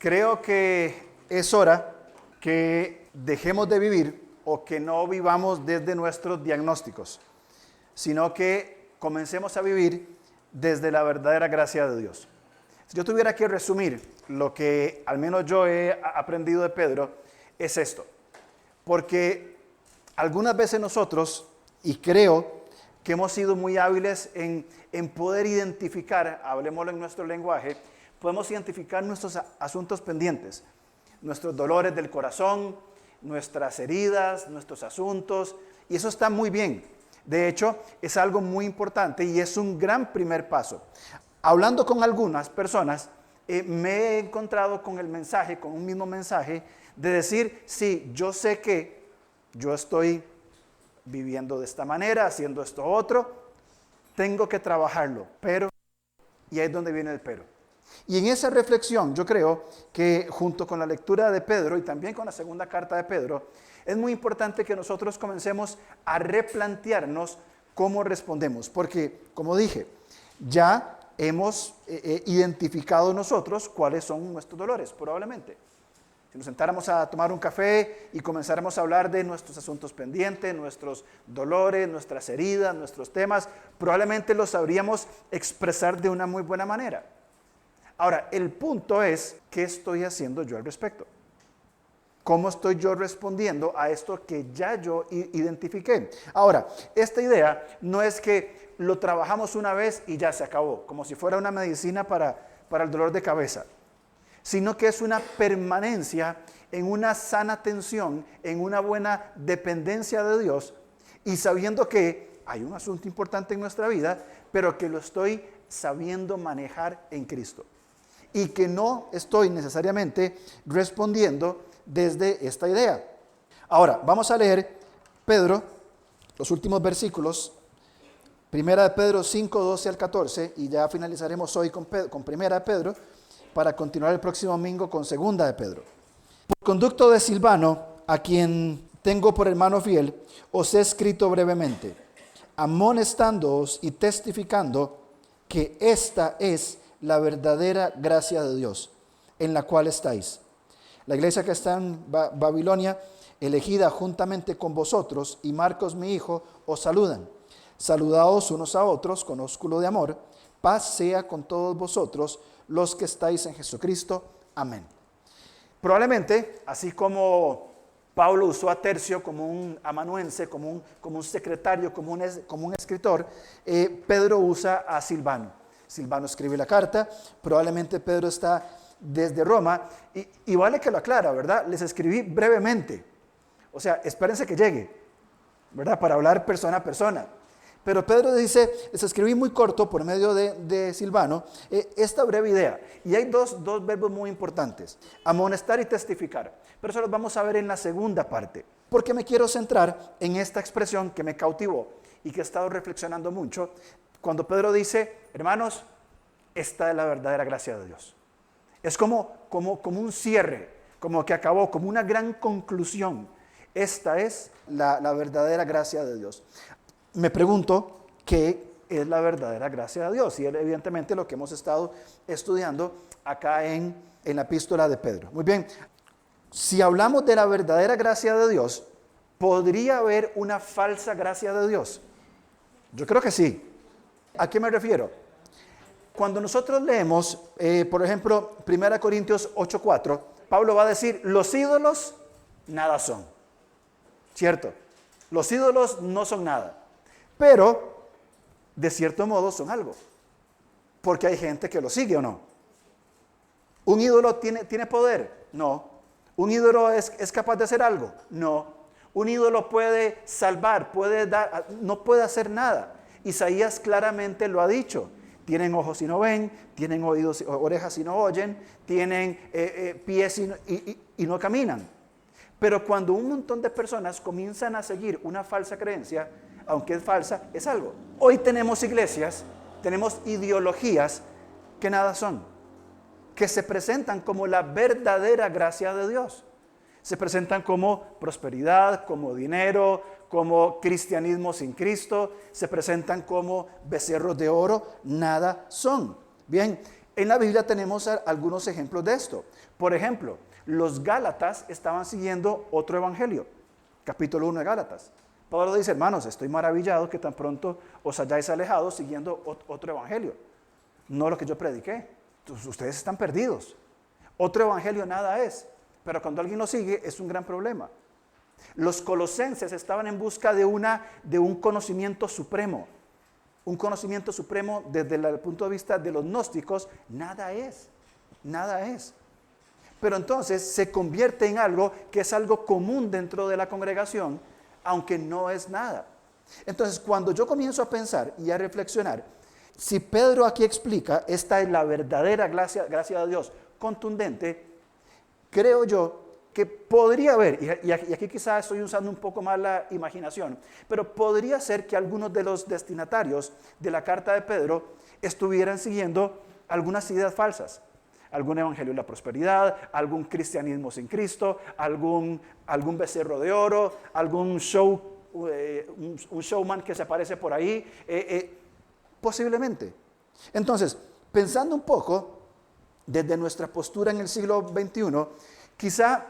Creo que es hora que dejemos de vivir o que no vivamos desde nuestros diagnósticos, sino que comencemos a vivir desde la verdadera gracia de Dios. Si yo tuviera que resumir lo que al menos yo he aprendido de Pedro, es esto. Porque algunas veces nosotros, y creo que hemos sido muy hábiles en poder identificar, hablemoslo en nuestro lenguaje, podemos identificar nuestros asuntos pendientes, nuestros dolores del corazón, nuestras heridas, nuestros asuntos, y eso está muy bien. De hecho, es algo muy importante y es un gran primer paso. Hablando con algunas personas, me he encontrado con el mensaje, con un mismo mensaje, de decir, sí, yo sé que yo estoy viviendo de esta manera, haciendo esto otro, tengo que trabajarlo, pero, y ahí es donde viene el pero. Y en esa reflexión yo creo que junto con la lectura de Pedro y también con la segunda carta de Pedro, es muy importante que nosotros comencemos a replantearnos cómo respondemos, porque como dije, ya hemos identificado nosotros cuáles son nuestros dolores, probablemente. Si nos sentáramos a tomar un café y comenzáramos a hablar de nuestros asuntos pendientes, nuestros dolores, nuestras heridas, nuestros temas, probablemente los sabríamos expresar de una muy buena manera. Ahora, el punto es, ¿qué estoy haciendo yo al respecto? ¿Cómo estoy yo respondiendo a esto que ya yo identifiqué? Ahora, esta idea no es que lo trabajamos una vez y ya se acabó, como si fuera una medicina para el dolor de cabeza, sino que es una permanencia en una sana tensión, en una buena dependencia de Dios y sabiendo que hay un asunto importante en nuestra vida, pero que lo estoy sabiendo manejar en Cristo y que no estoy necesariamente respondiendo desde esta idea. Ahora, vamos a leer Pedro, los últimos versículos, Primera de Pedro 5, 12 al 14, y ya finalizaremos hoy con Primera de Pedro, para continuar el próximo domingo con Segunda de Pedro. Por conducto de Silvano, a quien tengo por hermano fiel, os he escrito brevemente, amonestándoos y testificando que esta es la verdadera gracia de Dios, en la cual estáis. La iglesia que está en Babilonia, elegida juntamente con vosotros, y Marcos mi hijo, os saludan. Saludaos unos a otros con ósculo de amor. Paz sea con todos vosotros, los que estáis en Jesucristo. Amén. Probablemente, así como Pablo usó a Tercio como un amanuense, como un secretario, como un escritor, Pedro usa a Silvano. Silvano escribe la carta, probablemente Pedro está desde Roma, y vale que lo aclara, ¿verdad? Les escribí brevemente, o sea, espérense que llegue, ¿verdad? Para hablar persona a persona. Pero Pedro dice, les escribí muy corto por medio de Silvano, esta breve idea. Y hay dos verbos muy importantes, amonestar y testificar. Pero eso los vamos a ver en la segunda parte, porque me quiero centrar en esta expresión que me cautivó y que he estado reflexionando mucho, cuando Pedro dice, hermanos, esta es la verdadera gracia de Dios. Es como un cierre, como que acabó, como una gran conclusión. Esta es la verdadera gracia de Dios. Me pregunto, ¿qué es la verdadera gracia de Dios? Y evidentemente lo que hemos estado estudiando acá en la epístola de Pedro. Muy bien, si hablamos de la verdadera gracia de Dios, ¿podría haber una falsa gracia de Dios? Yo creo que sí. ¿A qué me refiero? Cuando nosotros leemos, por ejemplo, 1 Corintios 8:4, Pablo va a decir, los ídolos nada son. ¿Cierto? Los ídolos no son nada. Pero, de cierto modo, son algo. Porque hay gente que lo sigue o no. ¿Un ídolo tiene poder? No. ¿Un ídolo es capaz de hacer algo? No. Un ídolo puede salvar, no puede hacer nada. Isaías claramente lo ha dicho. Tienen ojos y no ven, tienen orejas y no oyen, tienen pies y no caminan. Pero cuando un montón de personas comienzan a seguir una falsa creencia, aunque es falsa, es algo. Hoy tenemos iglesias, tenemos ideologías que nada son, que se presentan como la verdadera gracia de Dios. Se presentan como prosperidad, como dinero, como cristianismo sin Cristo, se presentan como becerros de oro, nada son. Bien, En la Biblia tenemos algunos ejemplos de esto. Por ejemplo, los Gálatas estaban siguiendo otro evangelio, capítulo 1 de Gálatas. Pablo dice, hermanos, estoy maravillado que tan pronto os hayáis alejado siguiendo otro evangelio. No lo que yo prediqué. Entonces, ustedes están perdidos. Otro evangelio nada es. Pero cuando alguien lo sigue es un gran problema. Los colosenses estaban en busca de un conocimiento supremo. Un conocimiento supremo desde el punto de vista de los gnósticos, nada es. Nada es. Pero entonces se convierte en algo que es algo común dentro de la congregación, aunque no es nada. Entonces, cuando yo comienzo a pensar y a reflexionar, si Pedro aquí explica, esta es la verdadera gracia de Dios, contundente, creo yo que podría haber, y aquí quizás estoy usando un poco más la imaginación, pero podría ser que algunos de los destinatarios de la carta de Pedro estuvieran siguiendo algunas ideas falsas. Algún evangelio de la prosperidad, algún cristianismo sin Cristo, algún becerro de oro, algún un showman que se aparece por ahí, posiblemente. Entonces, pensando un poco desde nuestra postura en el siglo XXI, quizá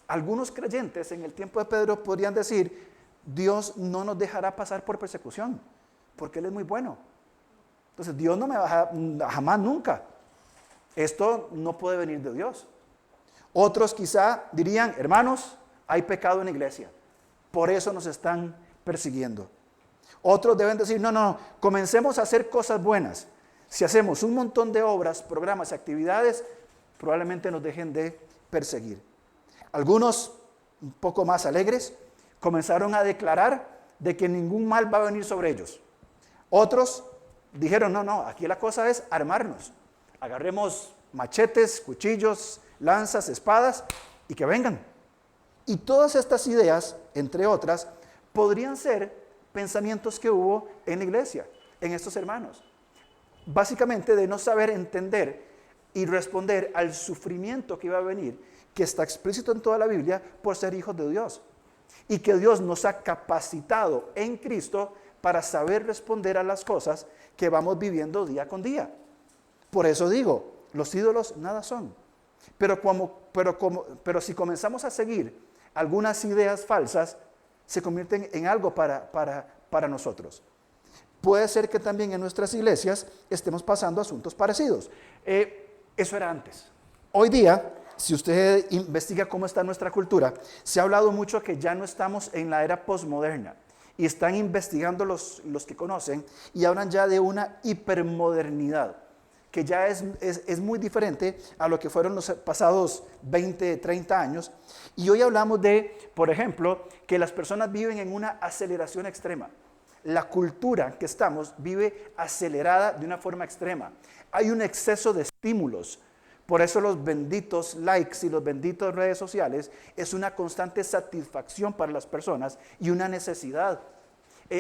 algunos creyentes en el tiempo de Pedro podrían decir, Dios no nos dejará pasar por persecución, porque Él es muy bueno. Entonces, Dios no me va a dejar jamás, nunca. Esto no puede venir de Dios. Otros quizá dirían, hermanos, hay pecado en la iglesia, por eso nos están persiguiendo. Otros deben decir, no, comencemos a hacer cosas buenas. Si hacemos un montón de obras, programas y actividades, probablemente nos dejen de perseguir. Algunos, un poco más alegres, comenzaron a declarar de que ningún mal va a venir sobre ellos. Otros dijeron, no, aquí la cosa es armarnos. Agarremos machetes, cuchillos, lanzas, espadas y que vengan. Y todas estas ideas, entre otras, podrían ser pensamientos que hubo en la iglesia, en estos hermanos. Básicamente de no saber entender y responder al sufrimiento que iba a venir, que está explícito en toda la Biblia, por ser hijos de Dios. Y que Dios nos ha capacitado en Cristo para saber responder a las cosas que vamos viviendo día con día. Por eso digo, los ídolos nada son. Pero si comenzamos a seguir algunas ideas falsas, se convierten en algo para nosotros. Puede ser que también en nuestras iglesias estemos pasando asuntos parecidos. Eso era antes. Hoy día, si usted investiga cómo está nuestra cultura, se ha hablado mucho que ya no estamos en la era posmoderna. Y están investigando los que conocen y hablan ya de una hipermodernidad, que ya es muy diferente a lo que fueron los pasados 20, 30 años. Y hoy hablamos de, por ejemplo, que las personas viven en una aceleración extrema. La cultura que estamos vive acelerada de una forma extrema. Hay un exceso de estímulos. Por eso los benditos likes y los benditos redes sociales es una constante satisfacción para las personas y una necesidad.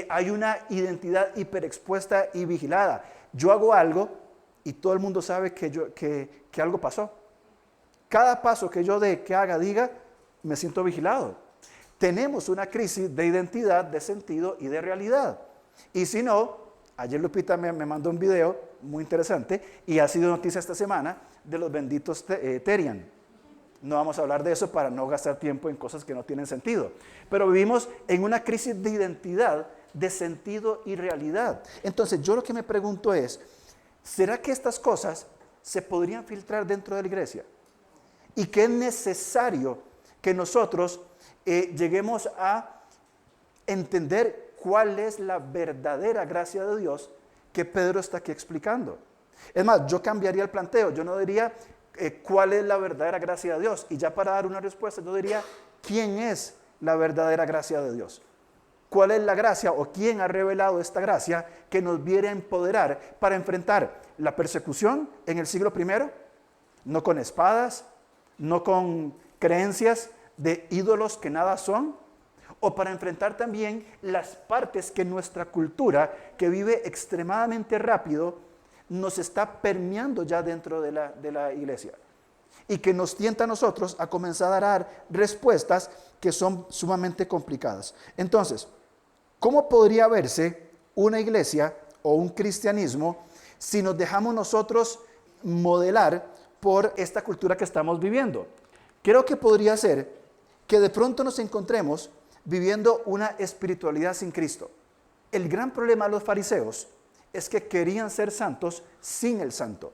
Hay una identidad hiperexpuesta y vigilada. Yo hago algo y todo el mundo sabe que algo pasó. Cada paso que yo dé, que haga, diga, me siento vigilado. Tenemos una crisis de identidad, de sentido y de realidad. Y si no, ayer Lupita me mandó un video muy interesante y ha sido noticia esta semana de los benditos Terian. No vamos a hablar de eso para no gastar tiempo en cosas que no tienen sentido. Pero vivimos en una crisis de identidad, de sentido y realidad. Entonces yo lo que me pregunto es, ¿será que estas cosas se podrían filtrar dentro de la iglesia? Y que es necesario que nosotros lleguemos a entender cuál es la verdadera gracia de Dios que Pedro está aquí explicando. Es más, yo cambiaría el planteo. Yo no diría cuál es la verdadera gracia de Dios. Y ya para dar una respuesta, yo diría quién es la verdadera gracia de Dios. ¿Cuál es la gracia o quién ha revelado esta gracia que nos viene a empoderar para enfrentar la persecución en el siglo I? No con espadas, no con creencias de ídolos que nada son, o para enfrentar también las partes que nuestra cultura, que vive extremadamente rápido, nos está permeando ya dentro de la iglesia. Y que nos tienta a nosotros a comenzar a dar respuestas que son sumamente complicadas. Entonces, ¿cómo podría verse una iglesia o un cristianismo si nos dejamos nosotros modelar por esta cultura que estamos viviendo. Creo que podría ser que de pronto nos encontremos viviendo una espiritualidad sin Cristo. El gran problema de los fariseos es que querían ser santos sin el santo.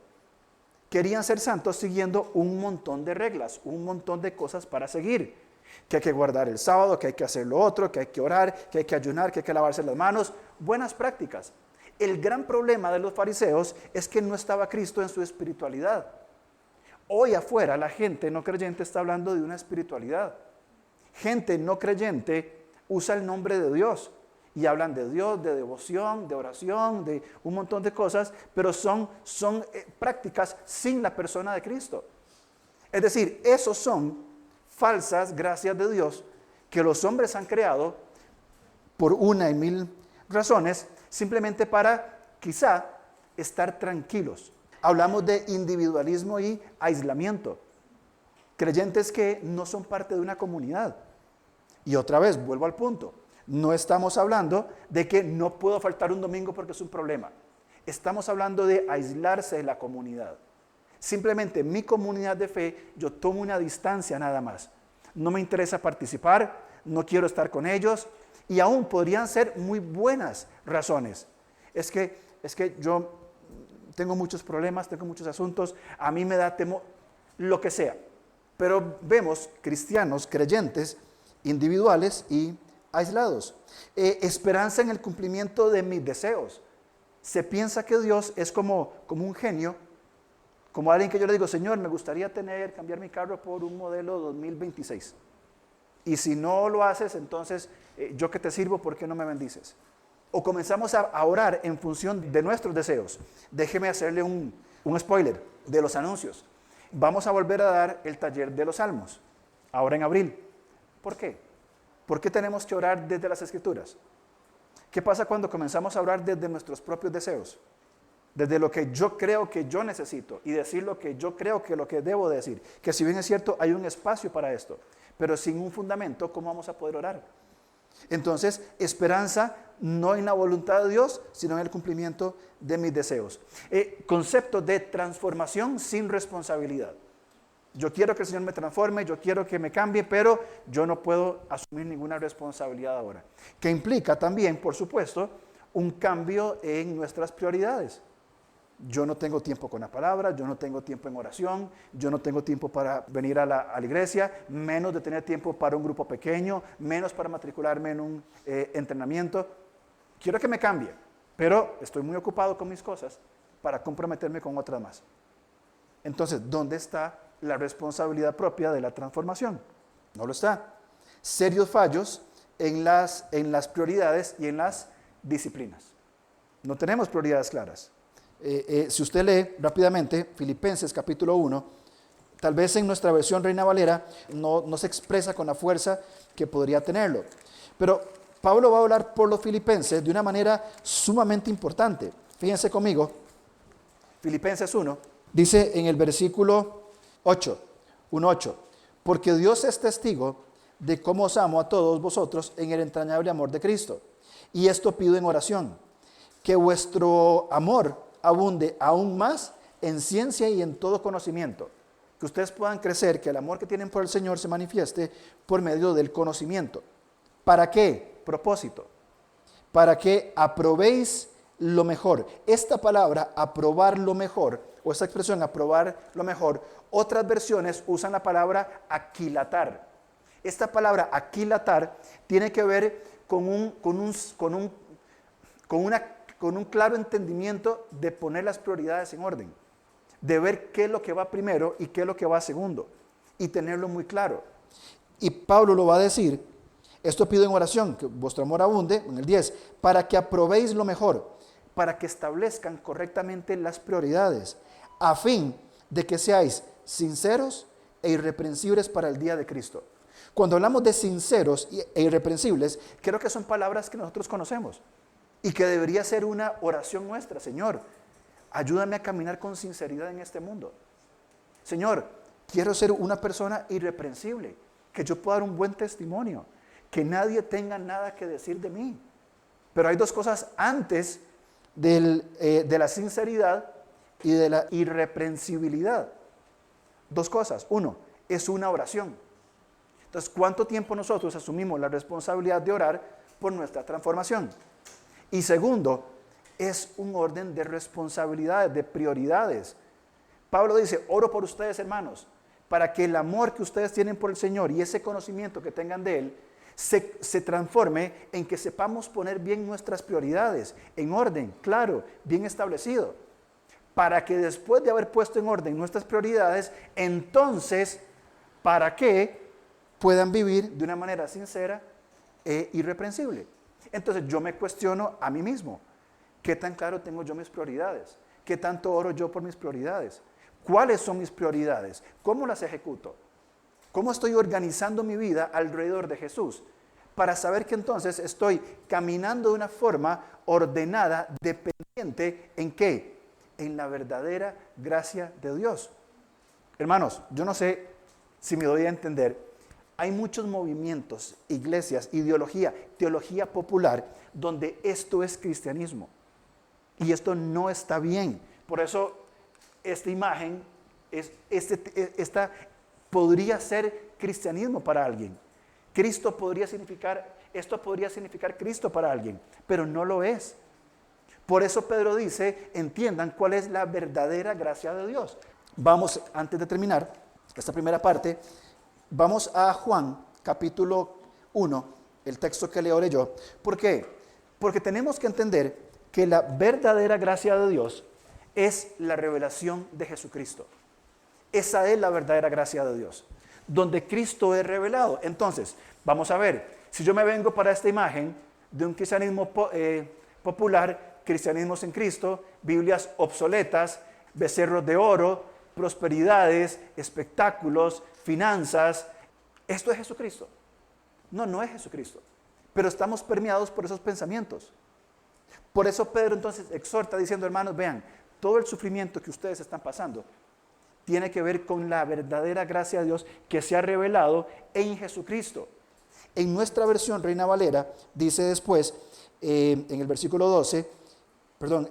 Querían ser santos siguiendo un montón de reglas, un montón de cosas para seguir. Que hay que guardar el sábado, que hay que hacer lo otro, que hay que orar, que hay que ayunar, que hay que lavarse las manos. Buenas prácticas. El gran problema de los fariseos es que no estaba Cristo en su espiritualidad. Hoy afuera la gente no creyente está hablando de una espiritualidad. Gente no creyente usa el nombre de Dios y hablan de Dios, de devoción, de oración, de un montón de cosas, pero son prácticas sin la persona de Cristo. Es decir, esos son falsas gracias de Dios que los hombres han creado por una y mil razones, simplemente para quizá estar tranquilos. Hablamos de individualismo y aislamiento. Creyentes que no son parte de una comunidad. Y otra vez, vuelvo al punto. No estamos hablando de que no puedo faltar un domingo porque es un problema. Estamos hablando de aislarse de la comunidad. Simplemente en mi comunidad de fe yo tomo una distancia nada más. No me interesa participar, no quiero estar con ellos y aún podrían ser muy buenas razones. Es que yo tengo muchos problemas, tengo muchos asuntos, a mí me da temor, lo que sea. Pero vemos cristianos, creyentes, individuales y aislados. Esperanza en el cumplimiento de mis deseos. Se piensa que Dios es como un genio, como alguien que yo le digo, Señor, me gustaría cambiar mi carro por un modelo 2026. Y si no lo haces, entonces, yo que te sirvo, ¿por qué no me bendices? O comenzamos a orar en función de nuestros deseos. Déjeme hacerle un spoiler de los anuncios. Vamos a volver a dar el taller de los salmos, ahora en abril. ¿Por qué? ¿Por qué tenemos que orar desde las Escrituras? ¿Qué pasa cuando comenzamos a orar desde nuestros propios deseos? Desde lo que yo creo que yo necesito y decir lo que yo creo que lo que debo decir. Que si bien es cierto, hay un espacio para esto, pero sin un fundamento, ¿cómo vamos a poder orar? Entonces, esperanza no en la voluntad de Dios, sino en el cumplimiento de mis deseos. Concepto de transformación sin responsabilidad. Yo quiero que el Señor me transforme, yo quiero que me cambie, pero yo no puedo asumir ninguna responsabilidad ahora. Que implica también, por supuesto, un cambio en nuestras prioridades. Yo no tengo tiempo con la palabra, yo no tengo tiempo en oración, yo no tengo tiempo para venir a la iglesia, menos de tener tiempo para un grupo pequeño, menos para matricularme en un entrenamiento. Quiero que me cambie, pero estoy muy ocupado con mis cosas para comprometerme con otras más. Entonces, ¿dónde está la responsabilidad propia de la transformación? No lo está. Serios fallos en las prioridades y en las disciplinas. No tenemos prioridades claras. Si usted lee rápidamente Filipenses capítulo 1, tal vez en nuestra versión Reina Valera no se expresa con la fuerza que podría tenerlo. Pero Pablo va a hablar por los filipenses de una manera sumamente importante. Fíjense conmigo, Filipenses 1, dice en el versículo 1:8, porque Dios es testigo de cómo os amo a todos vosotros en el entrañable amor de Cristo. Y esto pido en oración, que vuestro amor abunde aún más en ciencia y en todo conocimiento. Que ustedes puedan crecer, que el amor que tienen por el Señor se manifieste por medio del conocimiento. ¿Para qué? Propósito. Para que aprobéis lo mejor. Esta palabra, aprobar lo mejor, o esta expresión, aprobar lo mejor, otras versiones usan la palabra aquilatar. Esta palabra aquilatar tiene que ver con un claro entendimiento de poner las prioridades en orden, de ver qué es lo que va primero y qué es lo que va segundo, y tenerlo muy claro. Y Pablo lo va a decir, esto pido en oración, que vuestro amor abunde, en el 10, para que aprobéis lo mejor, para que establezcan correctamente las prioridades, a fin de que seáis sinceros e irreprensibles para el día de Cristo. Cuando hablamos de sinceros e irreprensibles, creo que son palabras que nosotros conocemos y que debería ser una oración nuestra. Señor, ayúdame a caminar con sinceridad en este mundo. Señor, quiero ser una persona irreprensible, que yo pueda dar un buen testimonio, que nadie tenga nada que decir de mí. Pero hay dos cosas antes de la sinceridad y de la irreprensibilidad. Dos cosas. Uno, es una oración. Entonces, ¿cuánto tiempo nosotros asumimos la responsabilidad de orar por nuestra transformación? Y segundo, es un orden de responsabilidades, de prioridades. Pablo dice, oro por ustedes, hermanos, para que el amor que ustedes tienen por el Señor y ese conocimiento que tengan de Él se transforme en que sepamos poner bien nuestras prioridades, en orden, claro, bien establecido, para que después de haber puesto en orden nuestras prioridades, entonces, para que puedan vivir de una manera sincera e irreprensible. Entonces yo me cuestiono a mí mismo, ¿qué tan claro tengo yo mis prioridades? ¿Qué tanto oro yo por mis prioridades? ¿Cuáles son mis prioridades? ¿Cómo las ejecuto? ¿Cómo estoy organizando mi vida alrededor de Jesús? Para saber que entonces estoy caminando de una forma ordenada, dependiente, ¿en qué? En la verdadera gracia de Dios. Hermanos, yo no sé si me doy a entender. Hay muchos movimientos, iglesias, ideología, teología popular, donde esto es cristianismo. Y esto no está bien. Por eso esta imagen, esta podría ser cristianismo para alguien. Esto podría significar Cristo para alguien, pero no lo es. Por eso Pedro dice, entiendan cuál es la verdadera gracia de Dios. Vamos, antes de terminar esta primera parte, vamos a Juan, capítulo 1, el texto que le oré yo. ¿Por qué? Porque tenemos que entender que la verdadera gracia de Dios es la revelación de Jesucristo. Esa es la verdadera gracia de Dios, donde Cristo es revelado. Entonces, vamos a ver, si yo me vengo para esta imagen de un cristianismo popular, cristianismo sin Cristo, Biblias obsoletas, becerros de oro, prosperidades, espectáculos, finanzas, ¿esto es Jesucristo? No, no es Jesucristo. Pero estamos permeados por esos pensamientos. Por eso Pedro entonces exhorta diciendo, hermanos, vean, todo el sufrimiento que ustedes están pasando tiene que ver con la verdadera gracia de Dios que se ha revelado en Jesucristo. En nuestra versión Reina Valera dice después, en el versículo 12,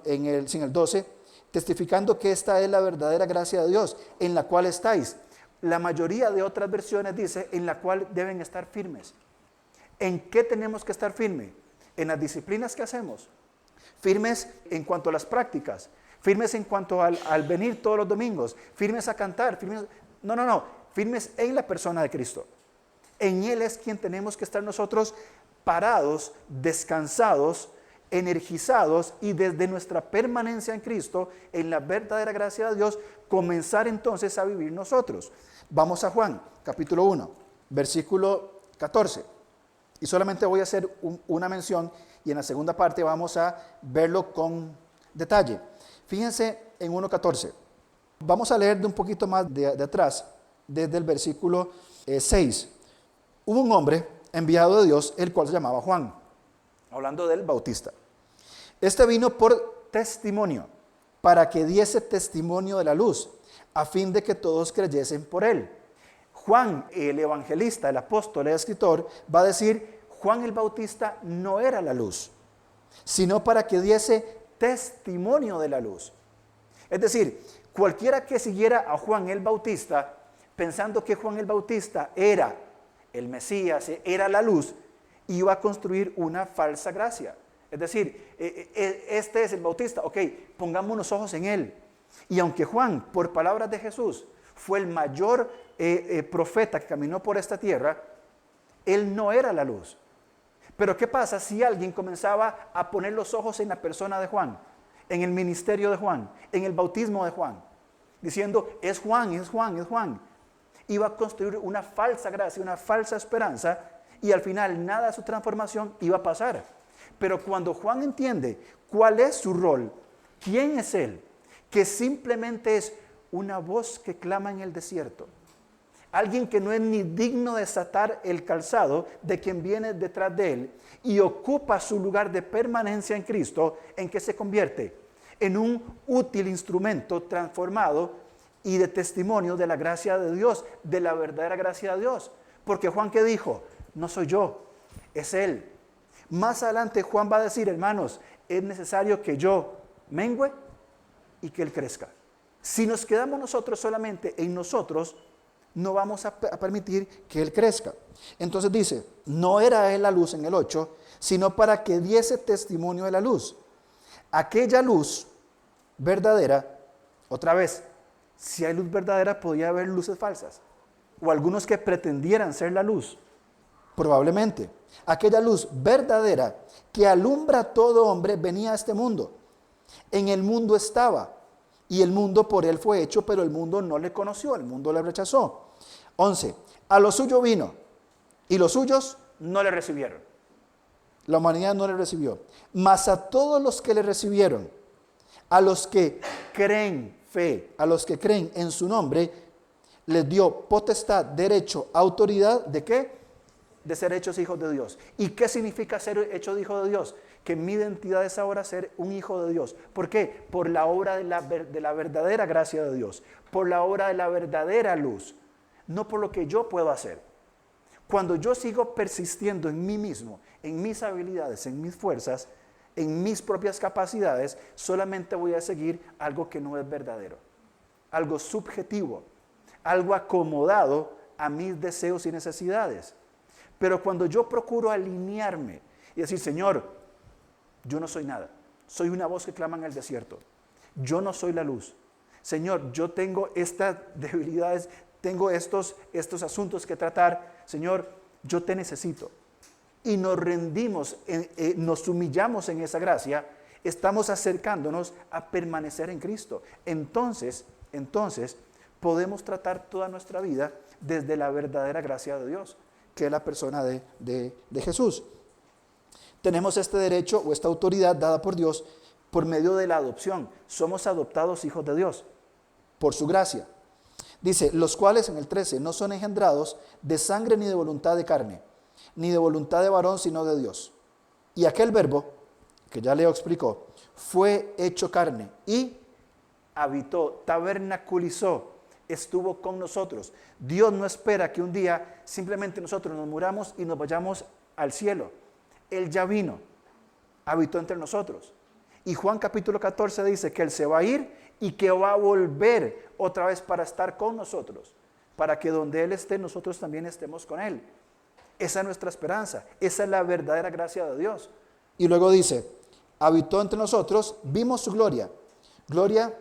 en el 12, testificando que esta es la verdadera gracia de Dios, en la cual estáis. La mayoría de otras versiones dice, en la cual deben estar firmes. ¿En qué tenemos que estar firmes? En las disciplinas que hacemos. Firmes en cuanto a las prácticas. Firmes en cuanto al venir todos los domingos. Firmes a cantar. Firmes en la persona de Cristo. En Él es quien tenemos que estar nosotros parados, descansados, energizados y desde nuestra permanencia en Cristo, en la verdadera gracia de Dios, comenzar entonces a vivir nosotros. Vamos a Juan, capítulo 1, versículo 14. Y solamente voy a hacer una mención y en la segunda parte vamos a verlo con detalle. Fíjense en 1.14. Vamos a leer de un poquito más de atrás, desde el versículo 6. Hubo un hombre enviado de Dios, el cual se llamaba Juan, hablando del Bautista. Este vino por testimonio, para que diese testimonio de la luz, a fin de que todos creyesen por él. Juan, el evangelista, el apóstol, el escritor, va a decir, Juan el Bautista no era la luz, sino para que diese testimonio de la luz. Es decir, cualquiera que siguiera a Juan el Bautista, pensando que Juan el Bautista era el Mesías, era la luz, iba a construir una falsa gracia. Es decir, este es el Bautista, ok, pongamos los ojos en él. Y aunque Juan, por palabras de Jesús, fue el mayor profeta que caminó por esta tierra, él no era la luz. Pero ¿qué pasa si alguien comenzaba a poner los ojos en la persona de Juan, en el ministerio de Juan, en el bautismo de Juan, diciendo, es Juan, es Juan, es Juan? Iba a construir una falsa gracia, una falsa esperanza, y al final nada de su transformación iba a pasar. Pero cuando Juan entiende cuál es su rol, quién es él, que simplemente es una voz que clama en el desierto, alguien que no es ni digno de desatar el calzado de quien viene detrás de él y ocupa su lugar de permanencia en Cristo, ¿en qué se convierte? En un útil instrumento transformado y de testimonio de la gracia de Dios, de la verdadera gracia de Dios. Porque Juan, ¿qué dijo? No soy yo, es él. Más adelante Juan va a decir, hermanos, es necesario que yo mengüe y que él crezca. Si nos quedamos nosotros solamente en nosotros, no vamos a permitir que Él crezca. Entonces dice, no era Él la luz en el 8, sino para que diese testimonio de la luz. Aquella luz verdadera, otra vez, si hay luz verdadera, podía haber luces falsas. O algunos que pretendieran ser la luz. Probablemente. Aquella luz verdadera que alumbra a todo hombre venía a este mundo. En el mundo estaba. Y el mundo por él fue hecho, pero el mundo no le conoció, el mundo le rechazó. 11. A lo suyo vino, y los suyos no le recibieron. La humanidad no le recibió. Mas a todos los que le recibieron, a los que creen fe, a los que creen en su nombre, les dio potestad, derecho, autoridad, ¿de qué? De ser hechos hijos de Dios. ¿Y qué significa ser hecho hijo de Dios? Que mi identidad es ahora ser un hijo de Dios. ¿Por qué? Por la obra de la verdadera gracia de Dios, por la obra de la verdadera luz, no por lo que yo puedo hacer. Cuando yo sigo persistiendo en mí mismo, en mis habilidades, en mis fuerzas, en mis propias capacidades, solamente voy a seguir algo que no es verdadero, algo subjetivo, algo acomodado a mis deseos y necesidades. Pero cuando yo procuro alinearme y decir, Señor, yo no soy nada, soy una voz que clama en el desierto, yo no soy la luz. Señor, yo tengo estas debilidades, tengo estos asuntos que tratar. Señor, yo te necesito. Y nos rendimos, nos humillamos en esa gracia, estamos acercándonos a permanecer en Cristo. Entonces, podemos tratar toda nuestra vida desde la verdadera gracia de Dios, que es la persona de Jesús. Tenemos este derecho o esta autoridad dada por Dios por medio de la adopción. Somos adoptados hijos de Dios por su gracia. Dice, los cuales en el 13 no son engendrados de sangre ni de voluntad de carne, ni de voluntad de varón, sino de Dios. Y aquel verbo, que ya Leo explicó, fue hecho carne y habitó, tabernaculizó, estuvo con nosotros. Dios no espera que un día simplemente nosotros nos muramos y nos vayamos al cielo. Él ya vino, habitó entre nosotros. Y Juan capítulo 14 dice que Él se va a ir y que va a volver otra vez para estar con nosotros, para que donde Él esté, nosotros también estemos con Él. Esa es nuestra esperanza, esa es la verdadera gracia de Dios. Y luego dice, habitó entre nosotros, vimos su gloria, gloria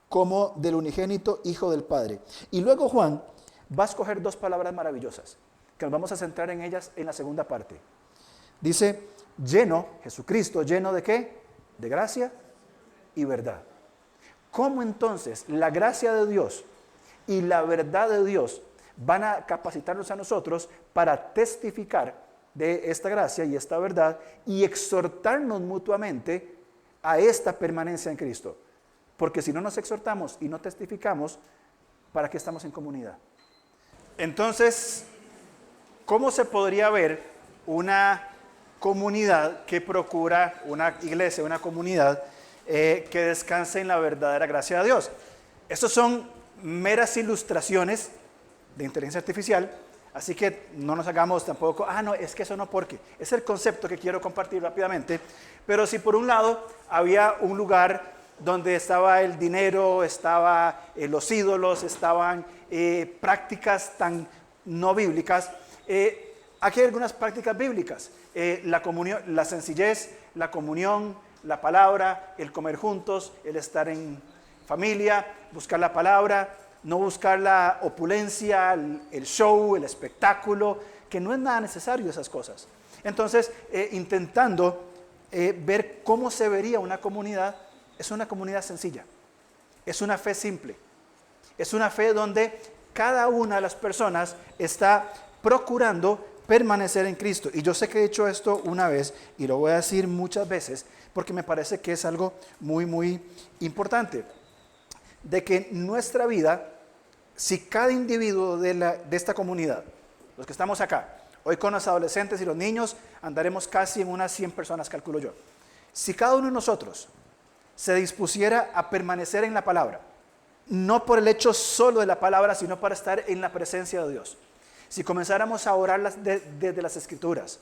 como del unigénito Hijo del Padre. Y luego Juan va a escoger dos palabras maravillosas, que nos vamos a centrar en ellas en la segunda parte. Dice, lleno, Jesucristo, lleno ¿de qué? De gracia y verdad. ¿Cómo entonces la gracia de Dios y la verdad de Dios van a capacitarnos a nosotros para testificar de esta gracia y esta verdad y exhortarnos mutuamente a esta permanencia en Cristo? Porque si no nos exhortamos y no testificamos, ¿para qué estamos en comunidad? Entonces, ¿cómo se podría ver una comunidad que procura, una iglesia, una comunidad que descanse en la verdadera gracia de Dios? Estos son meras ilustraciones de inteligencia artificial, así que no nos hagamos tampoco, no, es que eso no, porque es el concepto que quiero compartir rápidamente. Pero si por un lado había un lugar donde estaba el dinero, estaba los ídolos, estaban prácticas tan no bíblicas, aquí hay algunas prácticas bíblicas. La comunión, la sencillez, la comunión, la palabra, el comer juntos, el estar en familia, buscar la palabra, no buscar la opulencia, el show, el espectáculo, que no es nada necesario esas cosas. Entonces, intentando ver cómo se vería una comunidad, es una comunidad sencilla, es una fe simple, es una fe donde cada una de las personas está procurando permanecer en Cristo. Y yo sé que he dicho esto una vez y lo voy a decir muchas veces porque me parece que es algo muy, muy importante. De que nuestra vida, si cada individuo de esta comunidad, los que estamos acá, hoy con los adolescentes y los niños, andaremos casi en unas 100 personas, calculo yo. Si cada uno de nosotros se dispusiera a permanecer en la palabra, no por el hecho solo de la palabra, sino para estar en la presencia de Dios. Si comenzáramos a orar desde las Escrituras,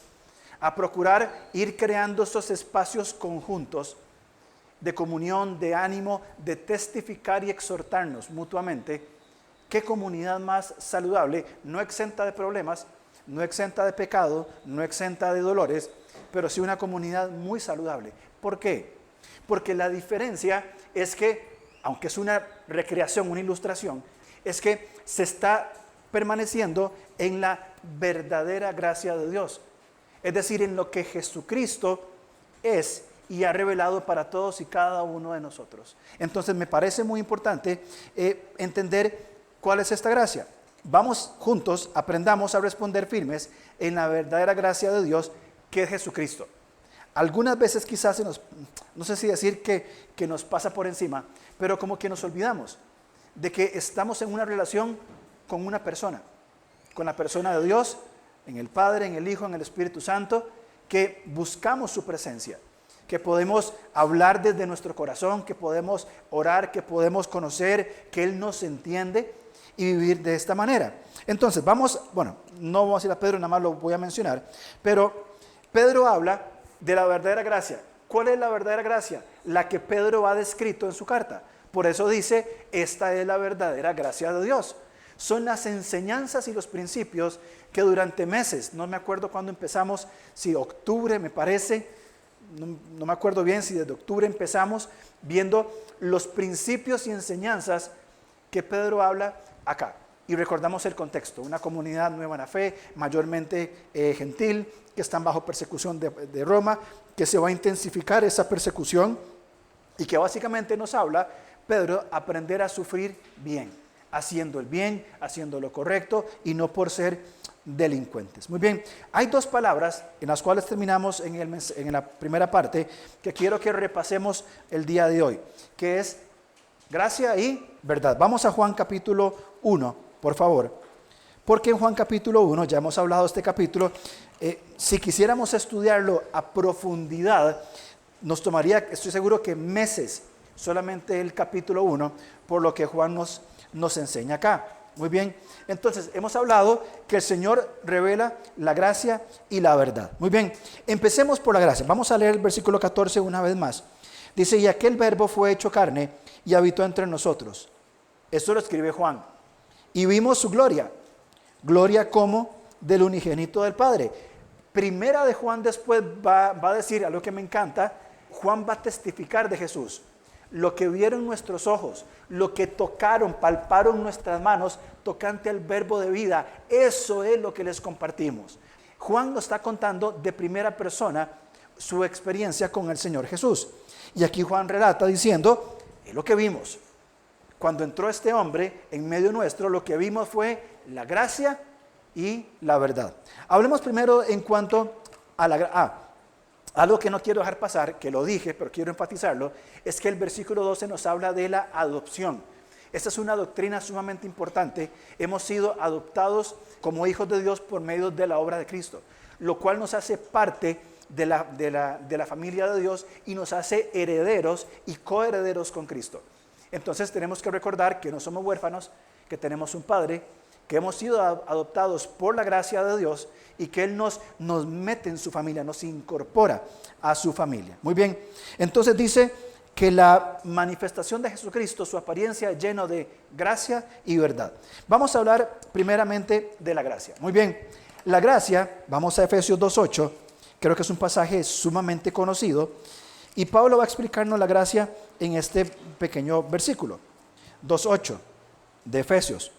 a procurar ir creando estos espacios conjuntos, de comunión, de ánimo, de testificar y exhortarnos mutuamente. ¿Qué comunidad más saludable? No exenta de problemas, no exenta de pecado, no exenta de dolores, pero sí una comunidad muy saludable. ¿Por qué? Porque la diferencia es que, aunque es una recreación, una ilustración, es que se está permaneciendo en la verdadera gracia de Dios. Es decir, en lo que Jesucristo es y ha revelado para todos y cada uno de nosotros. Entonces me parece muy importante entender cuál es esta gracia. Vamos juntos, aprendamos a responder firmes en la verdadera gracia de Dios, que es Jesucristo. Algunas veces quizás no sé si decir que nos pasa por encima, pero como que nos olvidamos de que estamos en una relación con una persona, con la persona de Dios, en el Padre, en el Hijo, en el Espíritu Santo, que buscamos su presencia, que podemos hablar desde nuestro corazón, que podemos orar, que podemos conocer, que Él nos entiende y vivir de esta manera. Entonces no vamos a ir a Pedro, nada más lo voy a mencionar, pero Pedro habla de la verdadera gracia. ¿Cuál es la verdadera gracia? La que Pedro ha descrito en su carta. Por eso dice, esta es la verdadera gracia de Dios. Son las enseñanzas y los principios que durante meses, no me acuerdo cuándo empezamos, si octubre me parece, no me acuerdo bien si desde octubre empezamos viendo los principios y enseñanzas que Pedro habla acá. Y recordamos el contexto, una comunidad nueva en la fe, mayormente gentil, que están bajo persecución de Roma, que se va a intensificar esa persecución y que básicamente nos habla, Pedro, aprender a sufrir bien, haciendo el bien, haciendo lo correcto y no por ser delincuentes. Muy bien, hay dos palabras en las cuales terminamos en la primera parte que quiero que repasemos el día de hoy, que es gracia y verdad. Vamos a Juan capítulo 1, por favor, porque en Juan capítulo 1, ya hemos hablado de este capítulo, si quisiéramos estudiarlo a profundidad, nos tomaría, estoy seguro que meses, solamente el capítulo 1, por lo que Juan nos enseña acá. Muy bien, entonces hemos hablado que el Señor revela la gracia y la verdad. Muy bien, empecemos por la gracia. Vamos a leer el versículo 14 una vez más. Dice, y aquel verbo fue hecho carne y habitó entre nosotros. Esto lo escribe Juan. Y vimos su gloria, gloria como del unigénito del Padre. Primera de Juan después va a decir algo que me encanta. Juan va a testificar de Jesús. Lo que vieron nuestros ojos, lo que tocaron, palparon nuestras manos, tocante al verbo de vida, eso es lo que les compartimos. Juan nos está contando de primera persona su experiencia con el Señor Jesús. Y aquí Juan relata diciendo, es lo que vimos. Cuando entró este hombre en medio nuestro, lo que vimos fue la gracia y la verdad. Hablemos primero en cuanto a algo que no quiero dejar pasar, que lo dije, pero quiero enfatizarlo, es que el versículo 12 nos habla de la adopción. Esta es una doctrina sumamente importante. Hemos sido adoptados como hijos de Dios por medio de la obra de Cristo, lo cual nos hace parte de la familia de Dios y nos hace herederos y coherederos con Cristo. Entonces tenemos que recordar que no somos huérfanos, que tenemos un Padre, que hemos sido adoptados por la gracia de Dios y que Él nos mete en su familia, nos incorpora a su familia. Muy bien, entonces dice que la manifestación de Jesucristo, su apariencia llena de gracia y verdad. Vamos a hablar primeramente de la gracia. Muy bien, la gracia, vamos a Efesios 2:8, creo que es un pasaje sumamente conocido, y Pablo va a explicarnos la gracia en este pequeño versículo, 2:8 de Efesios.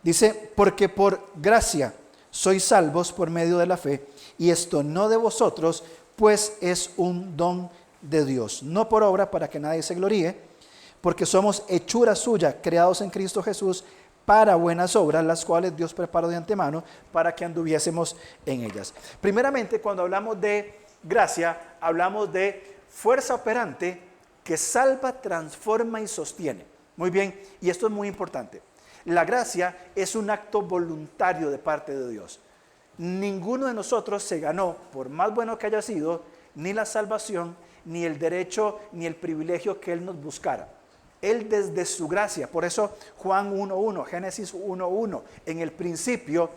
Dice, porque por gracia sois salvos por medio de la fe, y esto no de vosotros, pues es un don de Dios, no por obra para que nadie se gloríe, porque somos hechura suya, creados en Cristo Jesús, para buenas obras, las cuales Dios preparó de antemano para que anduviésemos en ellas. Primeramente, cuando hablamos de gracia, hablamos de fuerza operante que salva, transforma y sostiene. Muy bien, y esto es muy importante. La gracia es un acto voluntario de parte de Dios. Ninguno de nosotros se ganó, por más bueno que haya sido, ni la salvación, ni el derecho, ni el privilegio que Él nos buscara. Él desde su gracia, por eso Juan 1:1, Génesis 1:1, en el principio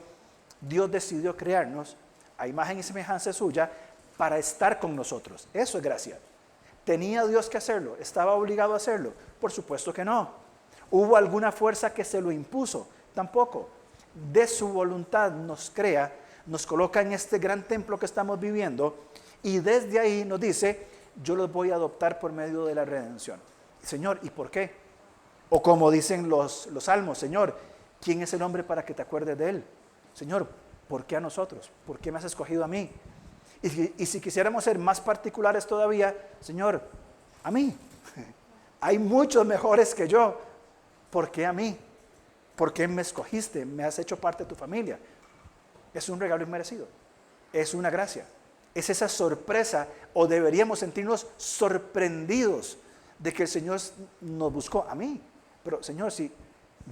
Dios decidió crearnos a imagen y semejanza suya para estar con nosotros. Eso es gracia. ¿Tenía Dios que hacerlo? ¿Estaba obligado a hacerlo? Por supuesto que no. ¿Hubo alguna fuerza que se lo impuso? Tampoco. De su voluntad nos crea, nos coloca en este gran templo que estamos viviendo y desde ahí nos dice, yo los voy a adoptar por medio de la redención. Señor, ¿y por qué? O como dicen los salmos, Señor, ¿quién es el hombre para que te acuerdes de él? Señor, ¿por qué a nosotros? ¿Por qué me has escogido a mí? Y si quisiéramos ser más particulares todavía, Señor, a mí. Hay muchos mejores que yo. ¿Por qué a mí? ¿Por qué me escogiste? Me has hecho parte de tu familia. Es un regalo inmerecido. Es una gracia. Es esa sorpresa, o deberíamos sentirnos sorprendidos de que el Señor nos buscó a mí. Pero Señor, si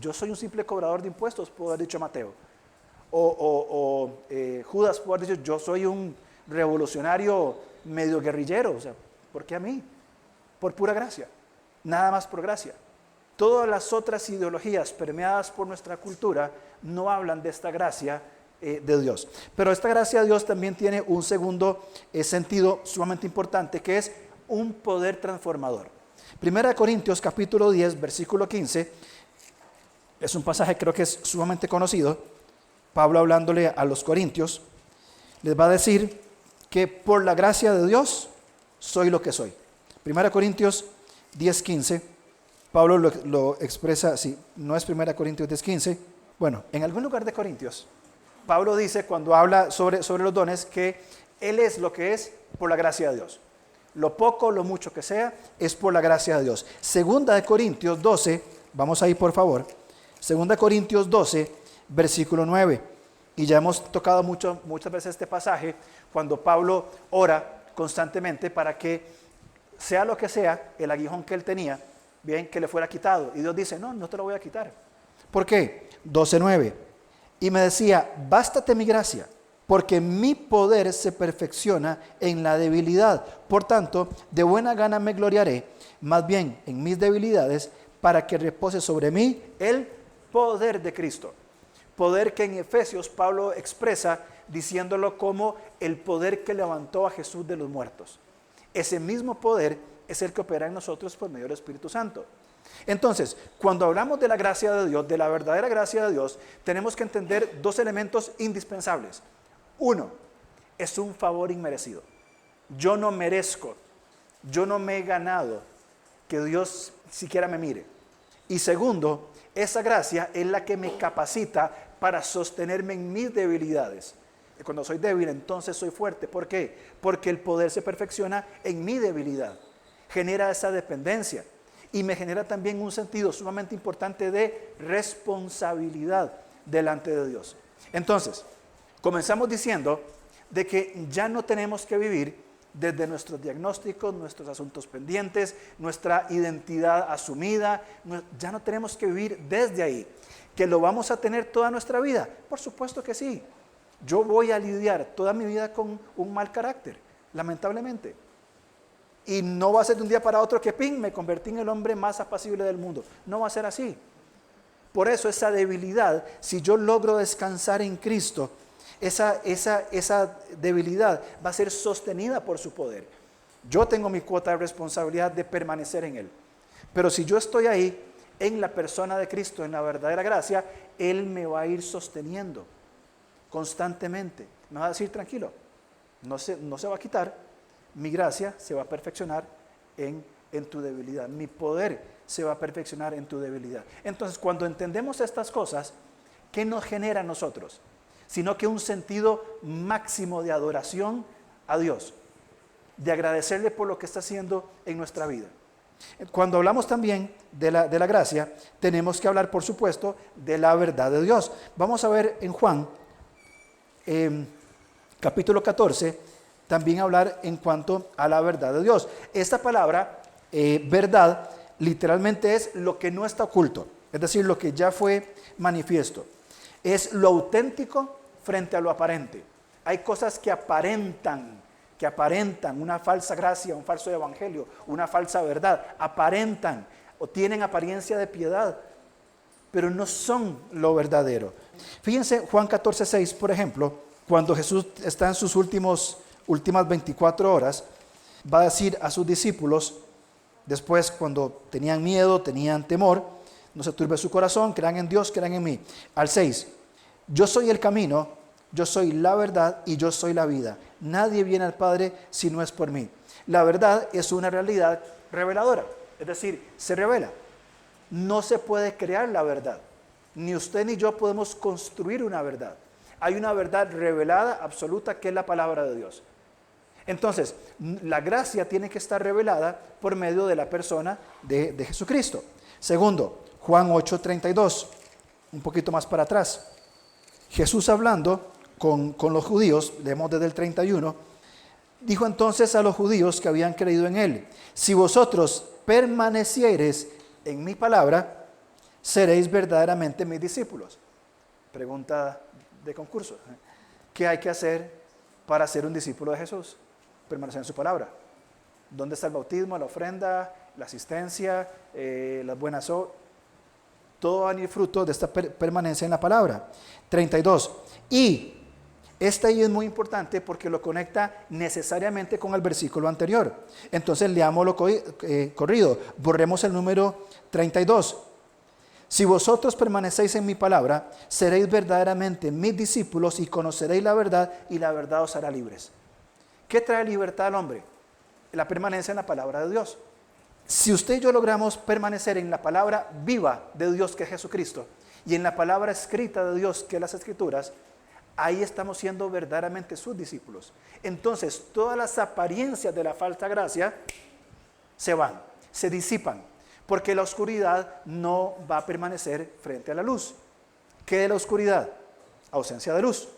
yo soy un simple cobrador de impuestos, puedo haber dicho Mateo. Judas pudo haber dicho, yo soy un revolucionario medio guerrillero. O sea, ¿por qué a mí? Por pura gracia. Nada más por gracia. Todas las otras ideologías permeadas por nuestra cultura no hablan de esta gracia de Dios. Pero esta gracia de Dios también tiene un segundo sentido sumamente importante, que es un poder transformador. 1 Corintios capítulo 10, versículo 15, es un pasaje creo que es sumamente conocido. Pablo hablándole a los corintios, les va a decir que por la gracia de Dios soy lo que soy. 1 Corintios 10, 15, Pablo lo expresa así, no es 1 Corintios 10, 15. Bueno, en algún lugar de Corintios, Pablo dice cuando habla sobre los dones que él es lo que es por la gracia de Dios. Lo poco, lo mucho que sea, es por la gracia de Dios. Segunda de Corintios 12, vamos ahí por favor. Segunda de Corintios 12, versículo 9. Y ya hemos tocado muchas veces este pasaje cuando Pablo ora constantemente para que sea lo que sea, el aguijón que él tenía, bien, que le fuera quitado. Y Dios dice, no te lo voy a quitar. ¿Por qué? 12:9. Y me decía, bástate mi gracia, porque mi poder se perfecciona en la debilidad. Por tanto, de buena gana me gloriaré, más bien en mis debilidades, para que repose sobre mí el poder de Cristo. Poder que en Efesios Pablo expresa diciéndolo como el poder que levantó a Jesús de los muertos. Ese mismo poder es el que opera en nosotros por medio del Espíritu Santo. Entonces, cuando hablamos de la gracia de Dios, de la verdadera gracia de Dios, tenemos que entender dos elementos indispensables. Uno, es un favor inmerecido. Yo no merezco, yo no me he ganado que Dios siquiera me mire. Y segundo, esa gracia es la que me capacita para sostenerme en mis debilidades. Y cuando soy débil, entonces soy fuerte. ¿Por qué? Porque el poder se perfecciona en mi debilidad. Genera esa dependencia. Y me genera también un sentido sumamente importante de responsabilidad delante de Dios. Entonces, comenzamos diciendo de que ya no tenemos que vivir desde nuestros diagnósticos, nuestros asuntos pendientes, nuestra identidad asumida. Ya no tenemos que vivir desde ahí. ¿Que lo vamos a tener toda nuestra vida? Por supuesto que sí. Yo voy a lidiar toda mi vida con un mal carácter, lamentablemente. Y no va a ser de un día para otro que me convertí en el hombre más apacible del mundo. No va a ser así. Por eso esa debilidad, si yo logro descansar en Cristo, esa debilidad va a ser sostenida por su poder. Yo tengo mi cuota de responsabilidad de permanecer en Él. Pero si yo estoy ahí, en la persona de Cristo, en la verdadera gracia, Él me va a ir sosteniendo constantemente. Me va a decir, tranquilo, no se va a quitar. Mi gracia se va a perfeccionar en tu debilidad. Mi poder se va a perfeccionar en tu debilidad. Entonces, cuando entendemos estas cosas, ¿qué nos genera a nosotros? Sino que un sentido máximo de adoración a Dios, de agradecerle por lo que está haciendo en nuestra vida. Cuando hablamos también de la gracia, tenemos que hablar, por supuesto, de la verdad de Dios. Vamos a ver en Juan, capítulo 14, también hablar en cuanto a la verdad de Dios. Esta palabra, verdad, literalmente es lo que no está oculto, es decir, lo que ya fue manifiesto. Es lo auténtico frente a lo aparente. Hay cosas que aparentan una falsa gracia, un falso evangelio, una falsa verdad. Aparentan o tienen apariencia de piedad, pero no son lo verdadero. Fíjense Juan 14:6, por ejemplo, cuando Jesús está en sus últimas 24 horas, va a decir a sus discípulos, después cuando tenían miedo, tenían temor, no se turbe su corazón, crean en Dios, crean en mí. Al 6, yo soy el camino, yo soy la verdad y yo soy la vida. Nadie viene al Padre si no es por mí. La verdad es una realidad reveladora, es decir, se revela. No se puede crear la verdad. Ni usted ni yo podemos construir una verdad. Hay una verdad revelada, absoluta, que es la palabra de Dios. Entonces, la gracia tiene que estar revelada por medio de la persona de Jesucristo. Segundo, Juan 8:32, un poquito más para atrás. Jesús hablando con los judíos, leemos desde el 31, dijo entonces a los judíos que habían creído en él: si vosotros permaneciereis en mi palabra, seréis verdaderamente mis discípulos. Pregunta de concurso. ¿Qué hay que hacer para ser un discípulo de Jesús? Permanecer en su palabra. ¿Dónde está el bautismo, la ofrenda, la asistencia, las buenas obras? Todo va a venir fruto de esta permanencia en la palabra. 32. Y este ahí es muy importante porque lo conecta necesariamente con el versículo anterior. Entonces leámoslo corrido. Borremos el número 32. Si vosotros permanecéis en mi palabra, seréis verdaderamente mis discípulos y conoceréis la verdad y la verdad os hará libres. ¿Qué trae libertad al hombre? La permanencia en la palabra de Dios. Si usted y yo logramos permanecer en la palabra viva de Dios, que es Jesucristo, y en la palabra escrita de Dios, que es las Escrituras, ahí estamos siendo verdaderamente sus discípulos. Entonces, todas las apariencias de la falsa gracia se van, se disipan, porque la oscuridad no va a permanecer frente a la luz. ¿Qué es la oscuridad? Ausencia de luz.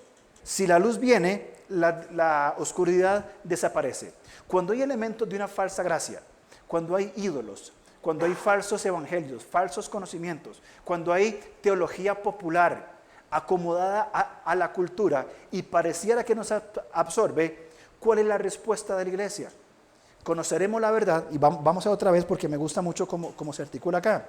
Si la luz viene, la oscuridad desaparece. Cuando hay elementos de una falsa gracia, cuando hay ídolos, cuando hay falsos evangelios, falsos conocimientos, cuando hay teología popular acomodada a la cultura y pareciera que nos absorbe, ¿cuál es la respuesta de la iglesia? Conoceremos la verdad, y vamos a otra vez porque me gusta mucho cómo se articula acá.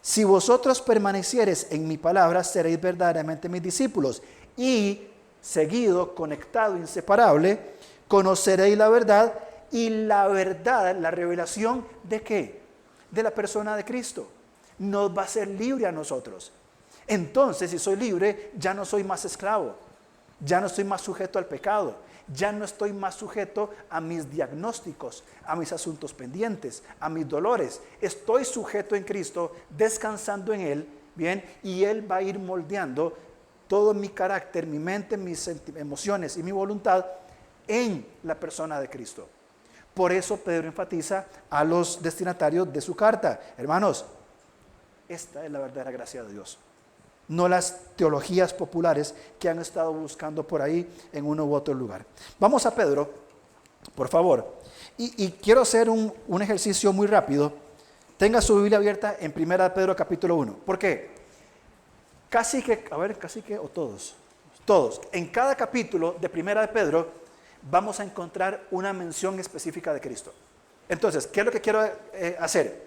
Si vosotros permaneciereis en mi palabra, seréis verdaderamente mis discípulos. Y seguido, conectado, inseparable, conoceréis la verdad. Y la verdad, la revelación ¿de qué? De la persona de Cristo. Nos va a hacer libre a nosotros. Entonces, si soy libre, ya no soy más esclavo. Ya no estoy más sujeto al pecado. Ya no estoy más sujeto a mis diagnósticos, a mis asuntos pendientes, a mis dolores. Estoy sujeto en Cristo, descansando en Él, ¿bien? Y Él va a ir moldeando todo mi carácter, mi mente, mis emociones y mi voluntad en la persona de Cristo. Por eso Pedro enfatiza a los destinatarios de su carta. Hermanos, esta es la verdadera gracia de Dios. No las teologías populares que han estado buscando por ahí en uno u otro lugar. Vamos a Pedro, por favor. Y quiero hacer un ejercicio muy rápido. Tenga su Biblia abierta en 1 Pedro capítulo 1. ¿Por qué? Casi que, o todos. Todos. En cada capítulo de 1 Pedro vamos a encontrar una mención específica de Cristo. Entonces, ¿qué es lo que quiero hacer?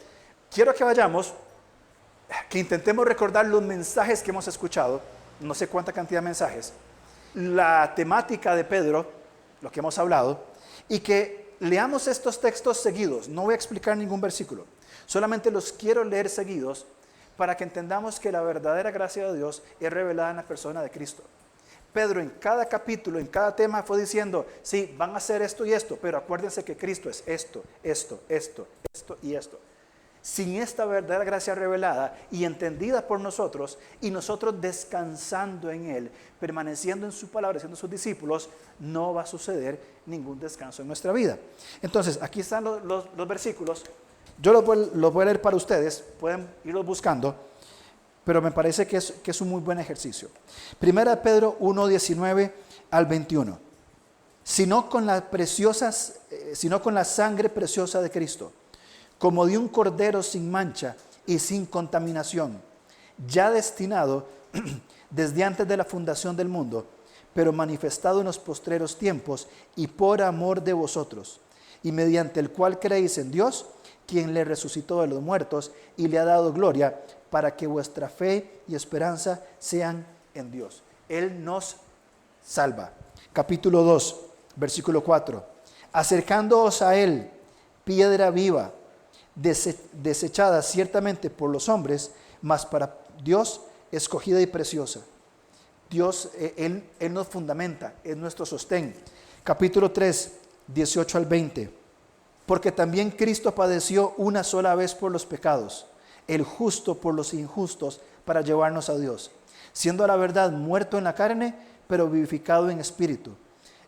Quiero que vayamos, que intentemos recordar los mensajes que hemos escuchado, no sé cuánta cantidad de mensajes, la temática de Pedro, lo que hemos hablado, y que leamos estos textos seguidos. No voy a explicar ningún versículo, solamente los quiero leer seguidos para que entendamos que la verdadera gracia de Dios es revelada en la persona de Cristo. Pedro en cada capítulo, en cada tema fue diciendo, sí, van a hacer esto y esto, pero acuérdense que Cristo es esto y esto. Sin esta verdadera gracia revelada y entendida por nosotros, y nosotros descansando en Él, permaneciendo en su palabra, siendo sus discípulos, no va a suceder ningún descanso en nuestra vida. Entonces, aquí están los versículos. Yo los voy a leer para ustedes, pueden irlos buscando, pero me parece que es un muy buen ejercicio. 1 Pedro 1, 19 al 21. Sino con la sangre preciosa de Cristo, como de un cordero sin mancha y sin contaminación, ya destinado desde antes de la fundación del mundo, pero manifestado en los postreros tiempos y por amor de vosotros, y mediante el cual creéis en Dios, quien le resucitó de los muertos y le ha dado gloria, para que vuestra fe y esperanza sean en Dios. Él nos salva. Capítulo 2, versículo 4. acercándoos a Él, piedra viva, desechada ciertamente por los hombres, mas para Dios escogida y preciosa. Dios, Él nos fundamenta, es nuestro sostén. Capítulo 3, 18 al 20. Porque también Cristo padeció una sola vez por los pecados, el justo por los injustos, para llevarnos a Dios, siendo a la verdad muerto en la carne, pero vivificado en espíritu,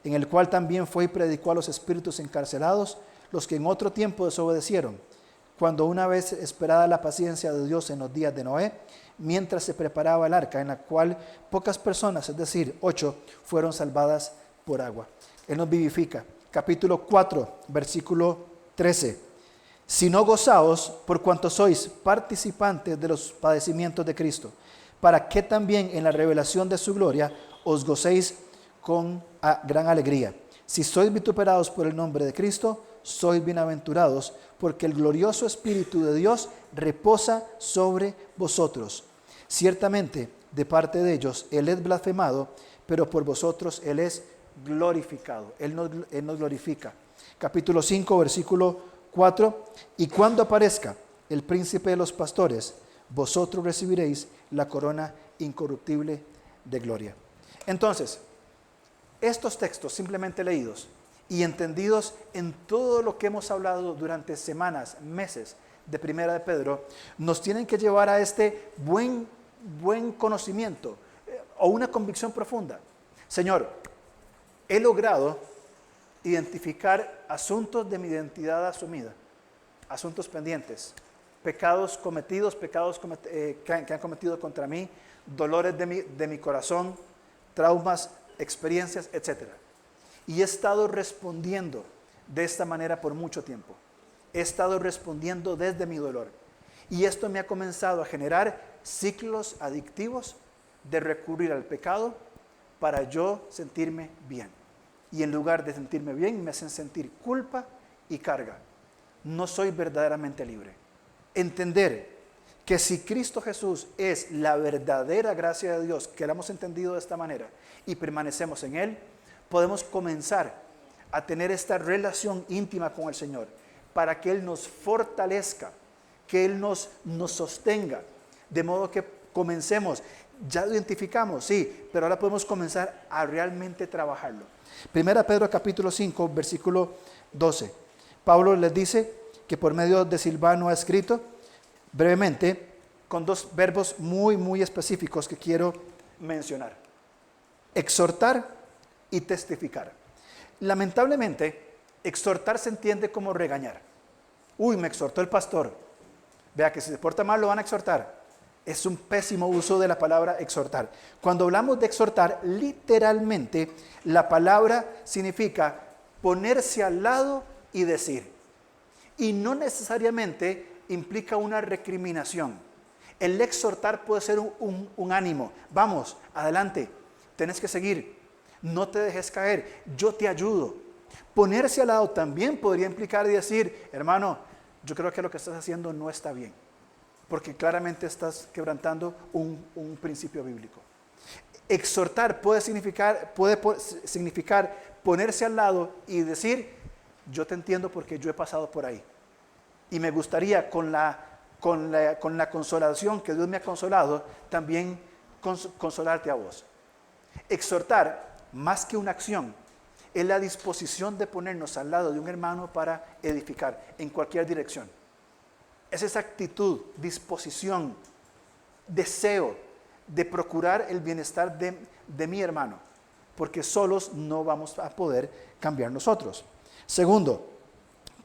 en el cual también fue y predicó a los espíritus encarcelados, los que en otro tiempo desobedecieron, cuando una vez esperada la paciencia de Dios en los días de Noé, mientras se preparaba el arca, en la cual pocas personas, es decir, 8, fueron salvadas por agua. Él nos vivifica. Capítulo 4, versículo 13. Si no gozaos por cuanto sois participantes de los padecimientos de Cristo, para que también en la revelación de su gloria os gocéis con gran alegría. Si sois vituperados por el nombre de Cristo, sois bienaventurados, porque el glorioso Espíritu de Dios reposa sobre vosotros. Ciertamente, de parte de ellos, Él es blasfemado, pero por vosotros Él es glorificado. Él nos glorifica. Capítulo 5, versículo 4. Y cuando aparezca el príncipe de los pastores, vosotros recibiréis la corona incorruptible de gloria. Entonces, estos textos simplemente leídos y entendidos en todo lo que hemos hablado durante semanas, meses de Primera de Pedro, nos tienen que llevar a este buen conocimiento o una convicción profunda. Señor, he logrado identificar asuntos de mi identidad asumida, asuntos pendientes, pecados cometidos, que han cometido contra mí, dolores de mi corazón, traumas, experiencias, etc. Y he estado respondiendo de esta manera por mucho tiempo. He estado respondiendo desde mi dolor. Y esto me ha comenzado a generar ciclos adictivos de recurrir al pecado para yo sentirme bien. Y en lugar de sentirme bien, me hacen sentir culpa y carga. No soy verdaderamente libre. Entender que si Cristo Jesús es la verdadera gracia de Dios, que la hemos entendido de esta manera, y permanecemos en Él, podemos comenzar a tener esta relación íntima con el Señor, para que Él nos fortalezca, que Él nos sostenga, de modo que comencemos, ya lo identificamos, sí, pero ahora podemos comenzar a realmente trabajarlo. Primera Pedro capítulo 5, versículo 12. Pablo les dice que por medio de Silvano ha escrito brevemente con dos verbos muy específicos que quiero mencionar: exhortar y testificar. Lamentablemente, exhortar se entiende como regañar. Uy, me exhortó el pastor. Vea que si se porta mal lo van a exhortar. Es un pésimo uso de la palabra exhortar. Cuando hablamos de exhortar, literalmente la palabra significa ponerse al lado y decir. Y no necesariamente implica una recriminación. El exhortar puede ser un ánimo. Vamos, adelante, tienes que seguir. No te dejes caer, yo te ayudo. Ponerse al lado también podría implicar y decir: hermano, yo creo que lo que estás haciendo no está bien, porque claramente estás quebrantando un principio bíblico. Exhortar puede significar ponerse al lado y decir: yo te entiendo porque yo he pasado por ahí. Y me gustaría con la consolación que Dios me ha consolado, también consolarte a vos. Exhortar, más que una acción, es la disposición de ponernos al lado de un hermano para edificar en cualquier dirección. Es esa actitud, disposición, deseo de procurar el bienestar de mi hermano, porque solos no vamos a poder cambiar nosotros. Segundo,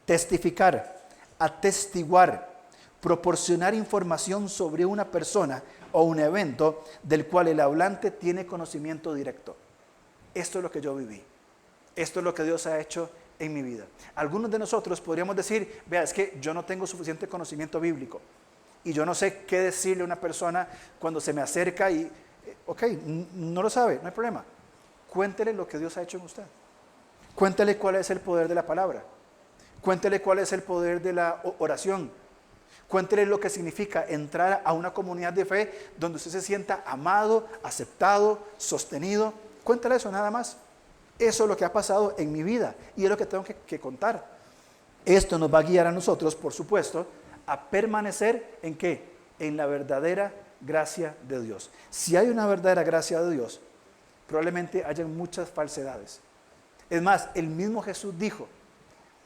testificar, atestiguar, proporcionar información sobre una persona o un evento del cual el hablante tiene conocimiento directo. Esto es lo que yo viví. Esto es lo que Dios ha hecho en mi vida. Algunos de nosotros podríamos decir: vea, es que yo no tengo suficiente conocimiento bíblico y yo no sé qué decirle a una persona cuando se me acerca y, ok, no lo sabe, no hay problema. Cuéntele lo que Dios ha hecho en usted. Cuéntele cuál es el poder de la palabra. Cuéntele cuál es el poder de la oración. Cuéntele lo que significa entrar a una comunidad de fe donde usted se sienta amado, aceptado, sostenido. Cuéntele eso nada más. Eso es lo que ha pasado en mi vida y es lo que tengo que contar. Esto nos va a guiar a nosotros, por supuesto, a permanecer ¿en qué? En la verdadera gracia de Dios. Si hay una verdadera gracia de Dios, probablemente hayan muchas falsedades. Es más, el mismo Jesús dijo,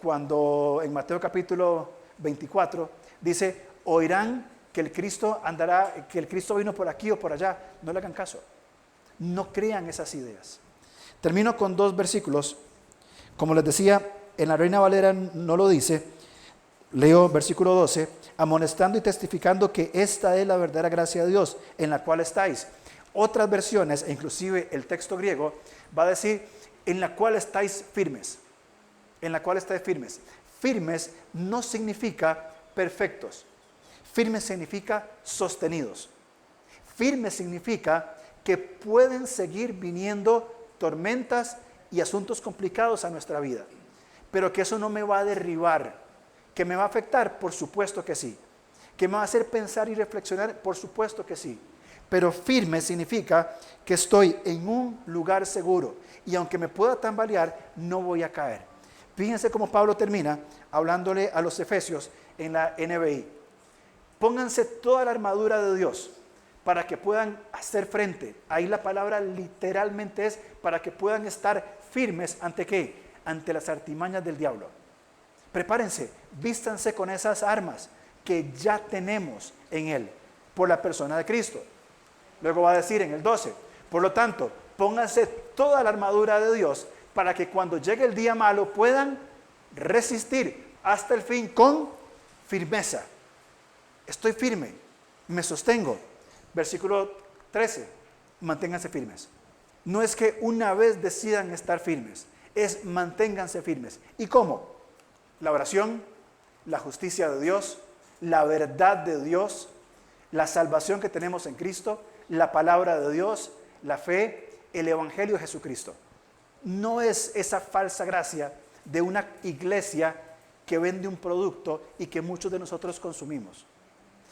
cuando en Mateo capítulo 24, dice, oirán que el Cristo andará, que el Cristo vino por aquí o por allá. No le hagan caso. No crean esas ideas. Termino con 2 versículos. Como les decía, en la Reina Valera no lo dice. Leo versículo 12. Amonestando y testificando que esta es la verdadera gracia de Dios en la cual estáis. Otras versiones, e inclusive el texto griego, va a decir en la cual estáis firmes. En la cual estáis firmes. Firmes no significa perfectos. Firmes significa sostenidos. Firmes significa que pueden seguir viniendo tormentas y asuntos complicados a nuestra vida, pero que eso no me va a derribar. ¿Que me va a afectar? Por supuesto que sí. ¿Que me va a hacer pensar y reflexionar? Por supuesto que sí. Pero firme significa que estoy en un lugar seguro y aunque me pueda tambalear, no voy a caer. Fíjense cómo Pablo termina hablándole a los efesios en la NBI. Pónganse toda la armadura de Dios para que puedan hacer frente. Ahí la palabra literalmente es para que puedan estar firmes ante ¿qué? Ante las artimañas del diablo. Prepárense, vístanse con esas armas que ya tenemos en Él por la persona de Cristo. Luego va a decir en el 12, por lo tanto, pónganse toda la armadura de Dios para que cuando llegue el día malo puedan resistir hasta el fin con firmeza. Estoy firme, me sostengo. Versículo 13, manténganse firmes. No es que una vez decidan estar firmes, es manténganse firmes. ¿Y cómo? La oración, la justicia de Dios, la verdad de Dios, la salvación que tenemos en Cristo, la palabra de Dios, la fe, el evangelio de Jesucristo. No es esa falsa gracia de una iglesia que vende un producto y que muchos de nosotros consumimos.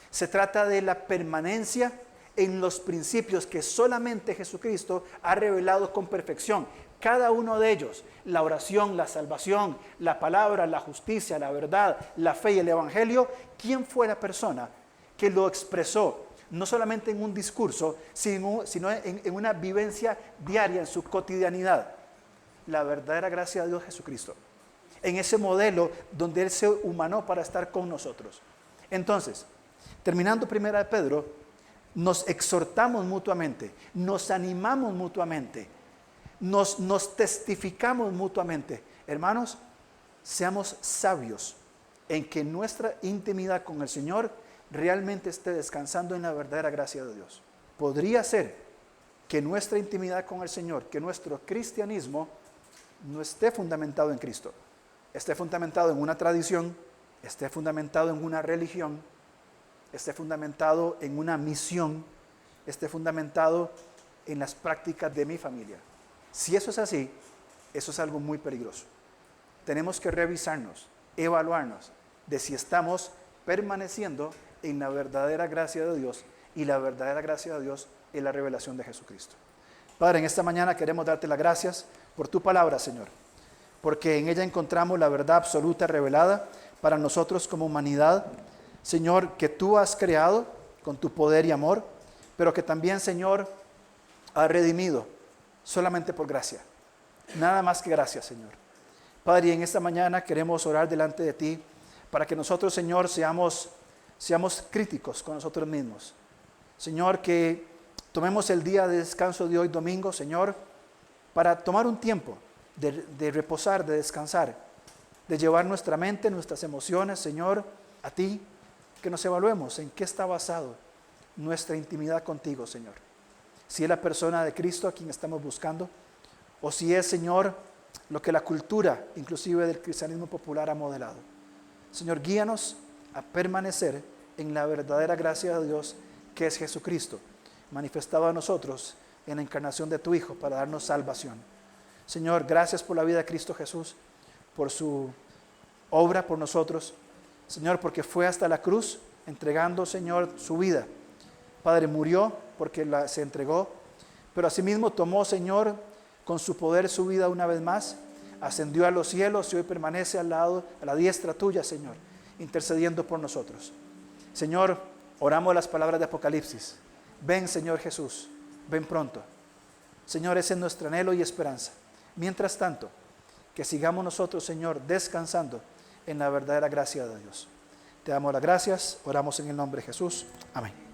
Se trata de la permanencia en los principios que solamente Jesucristo ha revelado con perfección. Cada uno de ellos, la oración, la salvación, la palabra, la justicia, la verdad, la fe y el evangelio. ¿Quién fue la persona que lo expresó? No solamente en un discurso, sino en una vivencia diaria, en su cotidianidad. La verdadera gracia de Dios Jesucristo. En ese modelo donde Él se humanó para estar con nosotros. Entonces, terminando primera de Pedro, nos exhortamos mutuamente, nos animamos mutuamente, nos testificamos mutuamente. Hermanos, seamos sabios en que nuestra intimidad con el Señor realmente esté descansando en la verdadera gracia de Dios. Podría ser que nuestra intimidad con el Señor, que nuestro cristianismo no esté fundamentado en Cristo, esté fundamentado en una tradición, esté fundamentado en una religión, esté fundamentado en una misión, esté fundamentado en las prácticas de mi familia. Si eso es así, eso es algo muy peligroso. Tenemos que revisarnos, evaluarnos de si estamos permaneciendo en la verdadera gracia de Dios, y la verdadera gracia de Dios es la revelación de Jesucristo. Padre, en esta mañana queremos darte las gracias por tu palabra, Señor, porque en ella encontramos la verdad absoluta revelada para nosotros como humanidad, Señor, que tú has creado con tu poder y amor, pero que también, Señor, has redimido solamente por gracia. Nada más que gracia, Señor. Padre, y en esta mañana queremos orar delante de ti para que nosotros, Señor, seamos críticos con nosotros mismos. Señor, que tomemos el día de descanso de hoy, domingo, Señor, para tomar un tiempo de reposar, de descansar, de llevar nuestra mente, nuestras emociones, Señor, a ti, que nos evaluemos en qué está basado nuestra intimidad contigo, Señor. Si es la persona de Cristo a quien estamos buscando, o si es, Señor, lo que la cultura, inclusive del cristianismo popular, ha modelado. Señor, guíanos a permanecer en la verdadera gracia de Dios, que es Jesucristo, manifestado a nosotros en la encarnación de tu Hijo para darnos salvación. Señor, gracias por la vida de Cristo Jesús, por su obra por nosotros. Señor, porque fue hasta la cruz entregando, Señor, su vida. Padre, murió porque se entregó, pero asimismo tomó, Señor, con su poder su vida una vez más, ascendió a los cielos y hoy permanece al lado, a la diestra tuya, Señor, intercediendo por nosotros. Señor, oramos las palabras de Apocalipsis. Ven, Señor Jesús, ven pronto. Señor, ese es nuestro anhelo y esperanza. Mientras tanto, que sigamos nosotros, Señor, descansando en la verdadera gracia de Dios. Te damos las gracias, oramos en el nombre de Jesús. Amén.